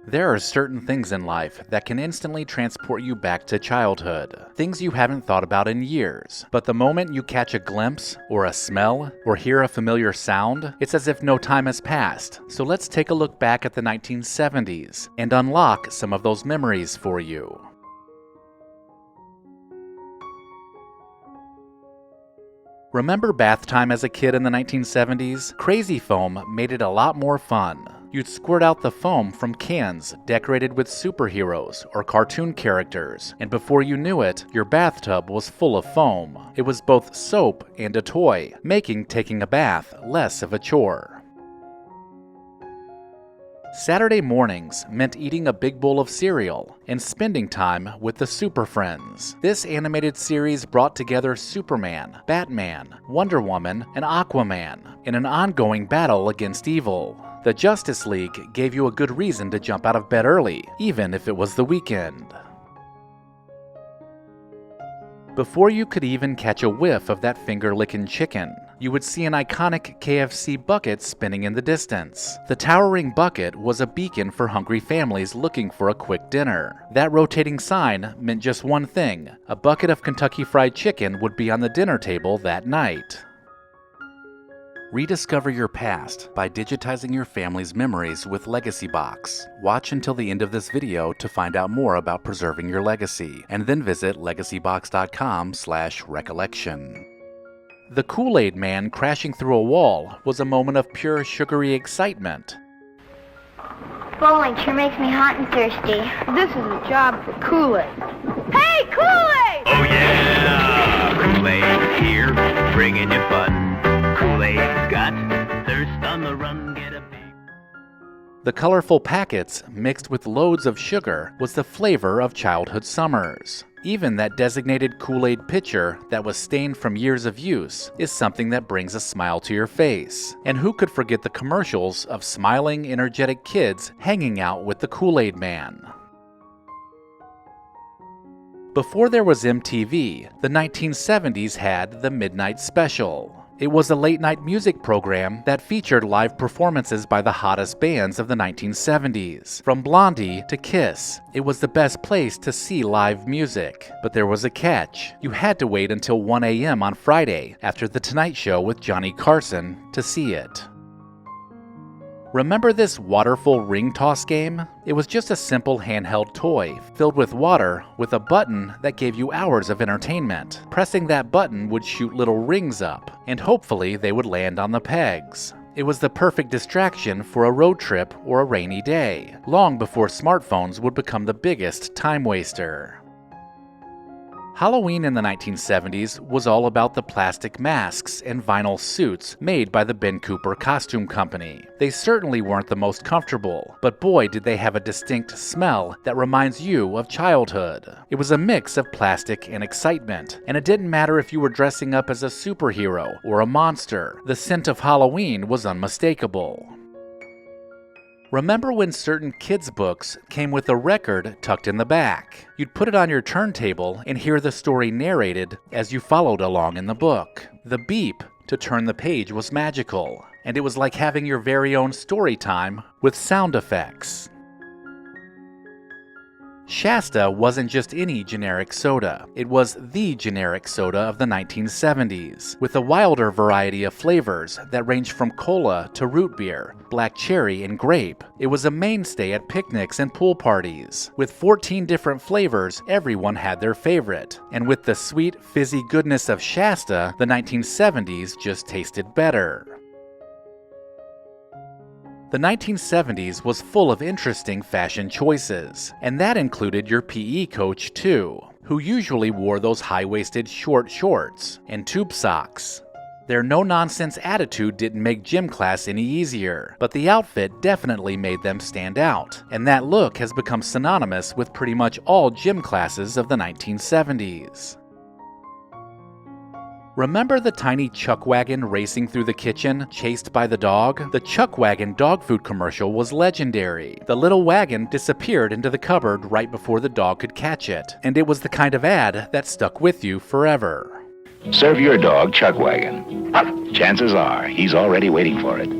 There are certain things in life that can instantly transport you back to childhood. Things you haven't thought about in years. But the moment you catch a glimpse, or a smell, or hear a familiar sound, it's as if no time has passed. So let's take a look back at the 1970s and unlock some of those memories for you. Remember bath time as a kid in the 1970s? Crazy Foam made it a lot more fun. You'd squirt out the foam from cans decorated with superheroes or cartoon characters, and before you knew it, your bathtub was full of foam. It was both soap and a toy, making taking a bath less of a chore. Saturday mornings meant eating a big bowl of cereal and spending time with the Super Friends. This animated series brought together Superman, Batman, Wonder Woman, and Aquaman in an ongoing battle against evil. The Justice League gave you a good reason to jump out of bed early, even if it was the weekend. Before you could even catch a whiff of that finger-licking chicken, you would see an iconic KFC bucket spinning in the distance. The towering bucket was a beacon for hungry families looking for a quick dinner. That rotating sign meant just one thing: a bucket of Kentucky Fried Chicken would be on the dinner table that night. Rediscover your past by digitizing your family's memories with Legacybox. Watch until the end of this video to find out more about preserving your legacy, and then visit legacybox.com/recollection. The Kool-Aid Man crashing through a wall was a moment of pure sugary excitement. Bowling sure makes me hot and thirsty. This is a job for Kool-Aid. Hey, Kool-Aid! Oh yeah! Kool-Aid's here, bringing you fun. Kool-Aid's got thirst on the run, get a big... The colorful packets, mixed with loads of sugar, was the flavor of childhood summers. Even that designated Kool-Aid pitcher that was stained from years of use is something that brings a smile to your face. And who could forget the commercials of smiling, energetic kids hanging out with the Kool-Aid Man? Before there was MTV, the 1970s had the Midnight Special. It was a late-night music program that featured live performances by the hottest bands of the 1970s. From Blondie to Kiss, it was the best place to see live music. But there was a catch. You had to wait until 1 a.m. on Friday, after The Tonight Show with Johnny Carson, to see it. Remember this waterful ring toss game? It was just a simple handheld toy, filled with water, with a button that gave you hours of entertainment. Pressing that button would shoot little rings up, and hopefully they would land on the pegs. It was the perfect distraction for a road trip or a rainy day, long before smartphones would become the biggest time waster. Halloween in the 1970s was all about the plastic masks and vinyl suits made by the Ben Cooper Costume Company. They certainly weren't the most comfortable, but boy did they have a distinct smell that reminds you of childhood. It was a mix of plastic and excitement, and it didn't matter if you were dressing up as a superhero or a monster. The scent of Halloween was unmistakable. Remember when certain kids' books came with a record tucked in the back? You'd put it on your turntable and hear the story narrated as you followed along in the book. The beep to turn the page was magical, and it was like having your very own story time with sound effects. Shasta wasn't just any generic soda. It was the generic soda of the 1970s, with a wilder variety of flavors that ranged from cola to root beer, black cherry, and grape. It was a mainstay at picnics and pool parties. With 14 different flavors, everyone had their favorite. And with the sweet, fizzy goodness of Shasta, the 1970s just tasted better. The 1970s was full of interesting fashion choices, and that included your PE coach too, who usually wore those high-waisted short shorts and tube socks. Their no-nonsense attitude didn't make gym class any easier, but the outfit definitely made them stand out, and that look has become synonymous with pretty much all gym classes of the 1970s. Remember the tiny chuck wagon racing through the kitchen, chased by the dog? The chuck wagon dog food commercial was legendary. The little wagon disappeared into the cupboard right before the dog could catch it, and it was the kind of ad that stuck with you forever. Serve your dog Chuck Wagon. Chances are he's already waiting for it.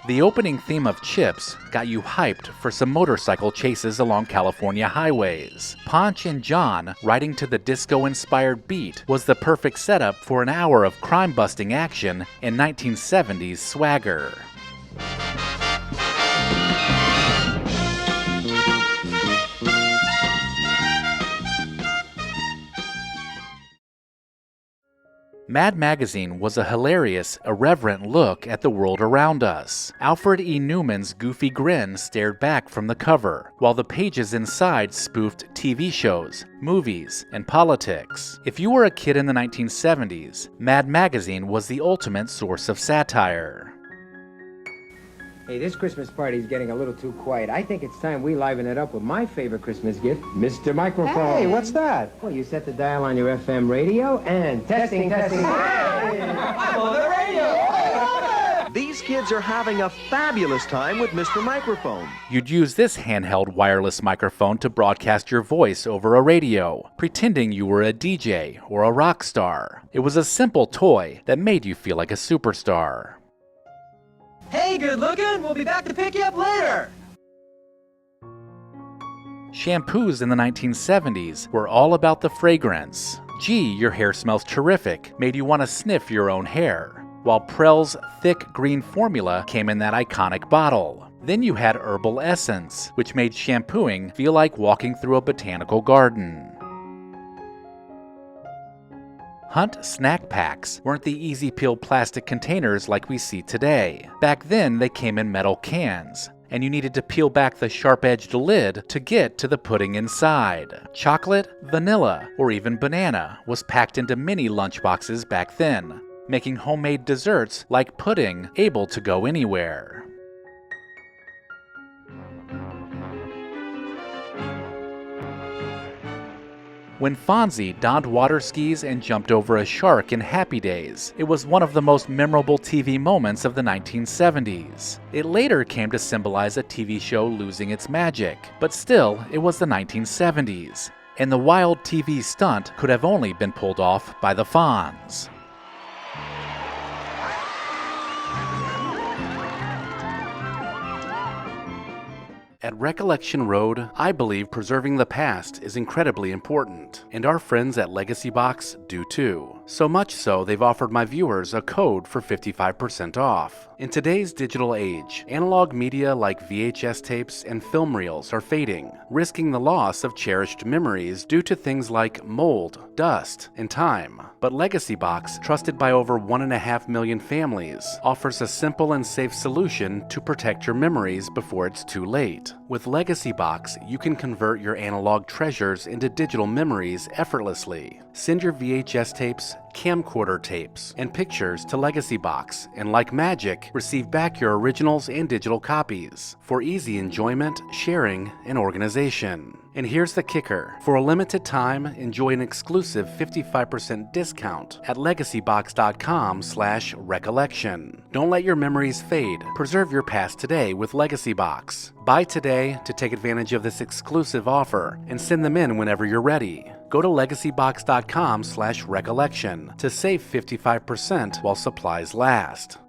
The opening theme of Chips got you hyped for some motorcycle chases along California highways. Ponch and John riding to the disco-inspired beat was the perfect setup for an hour of crime-busting action and 1970s swagger. Mad Magazine was a hilarious, irreverent look at the world around us. Alfred E. Newman's goofy grin stared back from the cover, while the pages inside spoofed TV shows, movies, and politics. If you were a kid in the 1970s, Mad Magazine was the ultimate source of satire. Hey, this Christmas party's getting a little too quiet. I think it's time we liven it up with my favorite Christmas gift, Mr. Microphone. Hey, what's that? Well, you set the dial on your FM radio and testing. I'm on the radio! These kids are having a fabulous time with Mr. Microphone. You'd use this handheld wireless microphone to broadcast your voice over a radio, pretending you were a DJ or a rock star. It was a simple toy that made you feel like a superstar. Hey, good looking. We'll be back to pick you up later. Shampoos in the 1970s were all about the fragrance. Gee, your hair smells terrific, made you want to sniff your own hair. While Prell's thick green formula came in that iconic bottle. Then you had herbal essence, which made shampooing feel like walking through a botanical garden. Hunt snack packs weren't the easy-peel plastic containers like we see today. Back then, they came in metal cans, and you needed to peel back the sharp-edged lid to get to the pudding inside. Chocolate, vanilla, or even banana was packed into mini lunchboxes back then, making homemade desserts like pudding able to go anywhere. When Fonzie donned water skis and jumped over a shark in Happy Days, it was one of the most memorable TV moments of the 1970s. It later came to symbolize a TV show losing its magic, but still, it was the 1970s, and the wild TV stunt could have only been pulled off by the Fonz. At Recollection Road, I believe preserving the past is incredibly important, and our friends at Legacybox do too. So much so, they've offered my viewers a code for 55% off. In today's digital age, analog media like VHS tapes and film reels are fading, risking the loss of cherished memories due to things like mold, dust, and time. But Legacybox, trusted by over 1.5 million families, offers a simple and safe solution to protect your memories before it's too late. With Legacybox, you can convert your analog treasures into digital memories effortlessly. Send your VHS tapes, camcorder tapes, and pictures to Legacybox, and like magic, receive back your originals and digital copies for easy enjoyment, sharing, and organization. And here's the kicker. For a limited time, enjoy an exclusive 55% discount at legacybox.com/recollection. Don't let your memories fade. Preserve your past today with Legacybox. Buy today to take advantage of this exclusive offer and send them in whenever you're ready. Go to legacybox.com/recollection to save 55% while supplies last.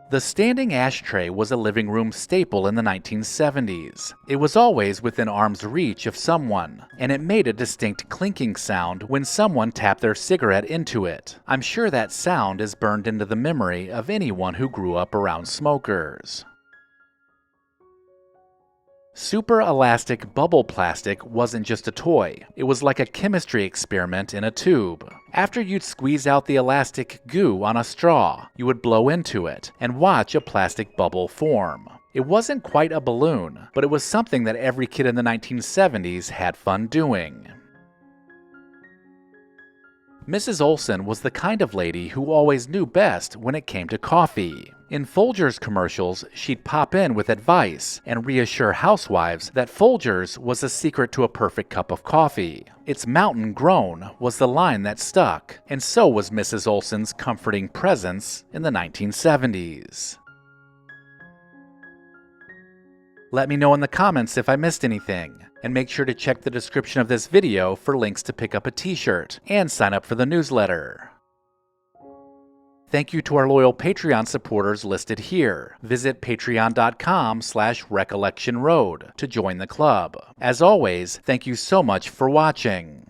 The standing ashtray was a living room staple in the 1970s. It was always within arm's reach of someone, and it made a distinct clinking sound when someone tapped their cigarette into it. I'm sure that sound is burned into the memory of anyone who grew up around smokers. Super elastic bubble plastic wasn't just a toy, it was like a chemistry experiment in a tube. After you'd squeeze out the elastic goo on a straw, you would blow into it and watch a plastic bubble form. It wasn't quite a balloon, but it was something that every kid in the 1970s had fun doing. Mrs. Olson was the kind of lady who always knew best when it came to coffee. In Folgers commercials, she'd pop in with advice and reassure housewives that Folgers was the secret to a perfect cup of coffee. "It's mountain grown" was the line that stuck, and so was Mrs. Olson's comforting presence in the 1970s. Let me know in the comments if I missed anything, and make sure to check the description of this video for links to pick up a t-shirt and sign up for the newsletter. Thank you to our loyal Patreon supporters listed here. Visit patreon.com/recollectionroad to join the club. As always, thank you so much for watching.